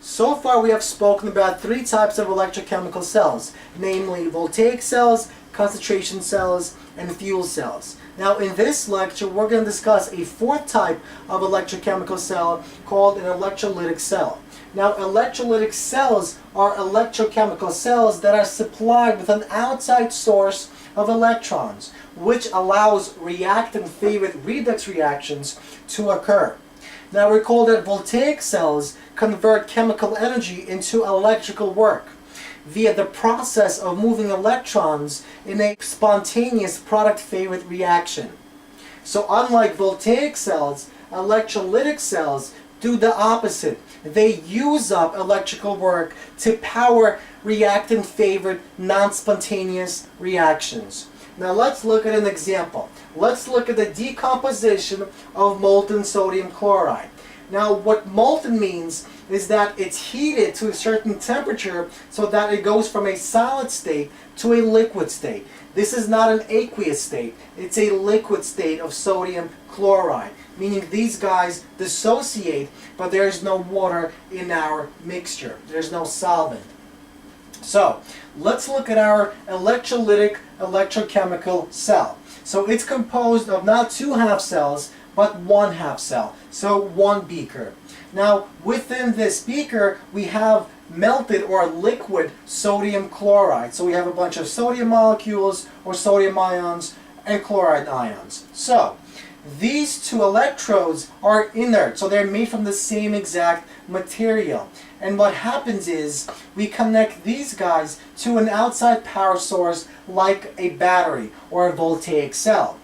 So far we have spoken about three types of electrochemical cells, namely voltaic cells, concentration cells, and fuel cells. Now in this lecture we're going to discuss a fourth type of electrochemical cell called an electrolytic cell. Now electrolytic cells are electrochemical cells that are supplied with an outside source of electrons, which allows reactant-favored redox reactions to occur. Now recall that voltaic cells convert chemical energy into electrical work via the process of moving electrons in a spontaneous product-favored reaction. So unlike voltaic cells, electrolytic cells do the opposite. They use up electrical work to power reactant-favored non-spontaneous reactions. Now let's look at an example. Let's look at the decomposition of molten sodium chloride. Now what molten means is that it's heated to a certain temperature so that it goes from a solid state to a liquid state. This is not an aqueous state, it's a liquid state of sodium chloride, meaning these guys dissociate, but there's no water in our mixture. There's no solvent. So let's look at our electrolytic electrochemical cell. So it's composed of not two half cells, but one half cell. So one beaker. Now within this beaker we have melted or liquid sodium chloride. So we have a bunch of sodium molecules or sodium ions and chloride ions. So these two electrodes are inert, so they're made from the same exact material. And what happens is we connect these guys to an outside power source like a battery or a voltaic cell.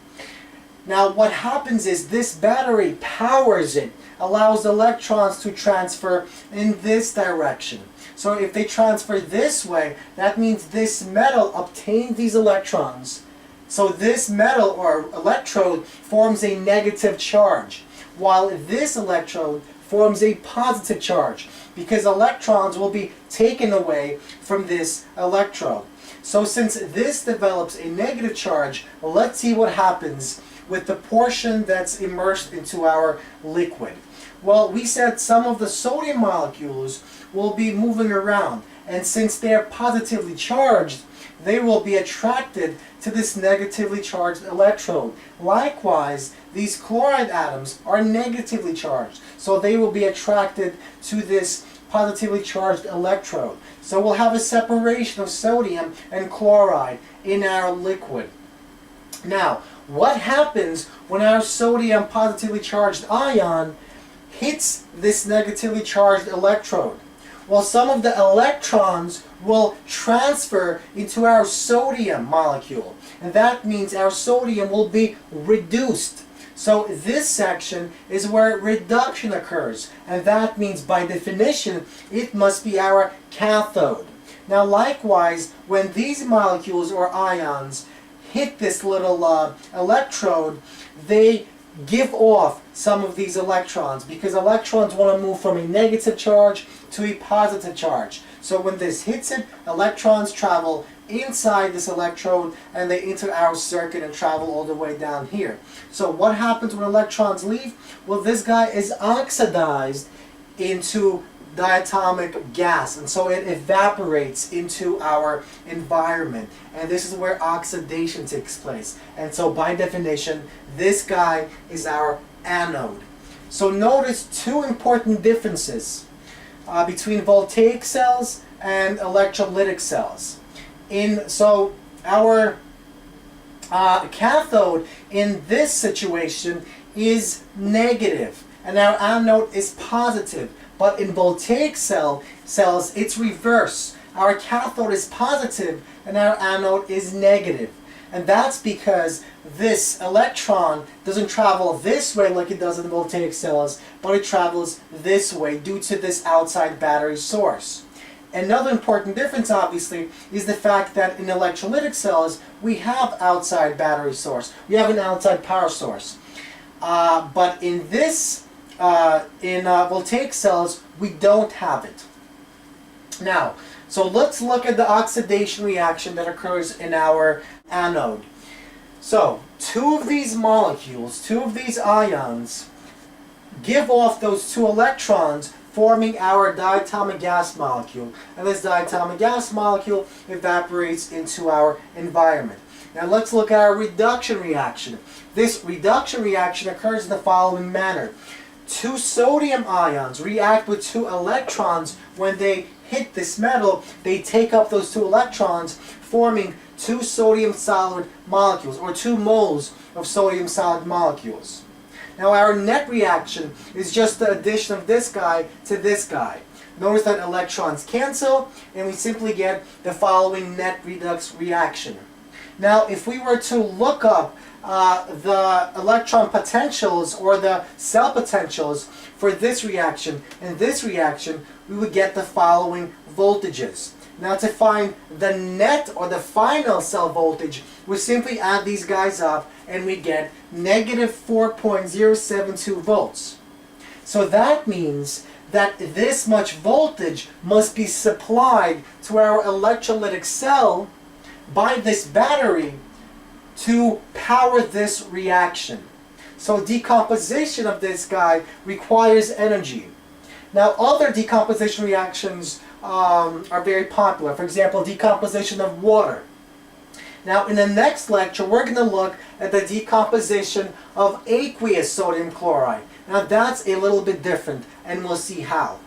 Now what happens is this battery powers it, allows electrons to transfer in this direction. So if they transfer this way, that means this metal obtains these electrons. So this metal or electrode forms a negative charge, while this electrode forms a positive charge, because electrons will be taken away from this electrode. So since this develops a negative charge, let's see what happens with the portion that's immersed into our liquid. Well, we said some of the sodium molecules will be moving around, and since they're positively charged, they will be attracted to this negatively charged electrode. Likewise, these chloride atoms are negatively charged, so they will be attracted to this positively charged electrode. So we'll have a separation of sodium and chloride in our liquid. Now, what happens when our sodium positively charged ion hits this negatively charged electrode? Well, some of the electrons will transfer into our sodium molecule, and that means our sodium will be reduced. So this section is where reduction occurs, and that means by definition it must be our cathode. Now likewise, when these molecules or ions hit this little electrode, they give off some of these electrons, because electrons want to move from a negative charge to a positive charge. So when this hits it, electrons travel inside this electrode and they enter our circuit and travel all the way down here. So what happens when electrons leave? Well, this guy is oxidized into diatomic gas, and so it evaporates into our environment, and this is where oxidation takes place. And so by definition, this guy is our anode. So notice two important differences between voltaic cells and electrolytic cells. So our cathode in this situation is negative and our anode is positive. But in voltaic cells, it's reverse. Our cathode is positive and our anode is negative. And that's because this electron doesn't travel this way like it does in voltaic cells, but it travels this way due to this outside battery source. Another important difference, obviously, is the fact that in electrolytic cells, we have outside battery source. We have an outside power source. But in this voltaic cells, we don't have it. Now, so let's look at the oxidation reaction that occurs in our anode. So, two of these molecules, two of these ions, give off those two electrons forming our diatomic gas molecule. And this diatomic gas molecule evaporates into our environment. Now let's look at our reduction reaction. This reduction reaction occurs in the following manner. Two sodium ions react with two electrons. When they hit this metal, they take up those two electrons, forming two sodium solid molecules, or 2 moles of sodium solid molecules. Now our net reaction is just the addition of this guy to this guy. Notice that electrons cancel, and we simply get the following net redox reaction. Now if we were to look up the electron potentials or the cell potentials for this reaction and this reaction, we would get the following voltages. Now to find the net or the final cell voltage, we simply add these guys up and we get negative 4.072 volts. So that means that this much voltage must be supplied to our electrolytic cell by this battery to power this reaction. So decomposition of this guy requires energy. Now other decomposition reactions are very popular. For example, decomposition of water. Now in the next lecture we're going to look at the decomposition of aqueous sodium chloride. Now that's a little bit different, and we'll see how.